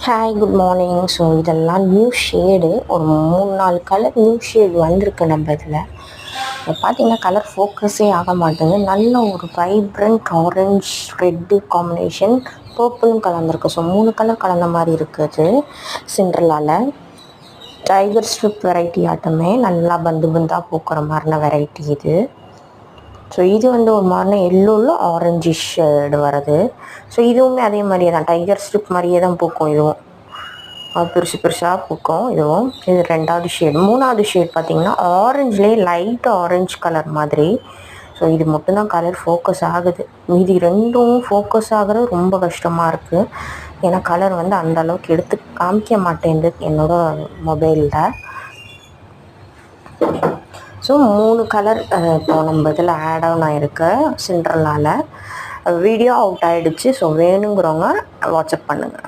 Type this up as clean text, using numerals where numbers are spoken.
Hi good morning. So இதெல்லாம் new shade, ஒரு 3-4 colour new shade வந்திருக்கு நம்ம இதில். பார்த்தீங்கன்னா கலர் ஃபோக்கஸே ஆக மாட்டேங்குது. நல்ல ஒரு வைப்ரண்ட் ஆரஞ்ச் ரெட்டு காம்பினேஷன், பர்பிளும் கலந்துருக்கு. ஸோ 3 கலர் கலந்த மாதிரி இருக்குது. சிண்ட்ரெல்லாவில் டைகர் ஸ்ட்ரிப் வெரைட்டி ஆட்டமே நல்லா பந்து பந்தாக பூக்கிற மாதிரின வெரைட்டி இது. ஸோ இது வந்து ஒரு மாதிரினா எல்லோவில் ஆரஞ்சு ஷேடு வருது. ஸோ இதுவுமே அதே மாதிரியே தான், டைகர் ஸ்ட்ரிப் மாதிரியே தான் பூக்கும். இதுவும் பெருசு பெருசாக பூக்கும். இதுவும் இது 2வது ஷேட். 3வது ஷேட் பார்த்திங்கன்னா ஆரஞ்சுலேயே லைட் ஆரஞ்சு கலர் மாதிரி. ஸோ இது மட்டும்தான் கலர் ஃபோக்கஸ் ஆகுது. மீதி ரெண்டும் ஃபோக்கஸ் ஆகிறது ரொம்ப கஷ்டமாக இருக்குது. ஏன்னா கலர் வந்து அந்தளவுக்கு எடுத்து காமிக்க மாட்டேங்குது என்னோடய மொபைலில். ஸோ 3 கலர் இப்போ நம்ம இதில் ஆட் ஆன் ஆகிருக்கு சிண்ட்ரெல்லாவில். வீடியோ அவுட் ஆகிடுச்சு. ஸோ வேணுங்கிறவங்க வாட்ஸ்அப் பண்ணுங்கள்.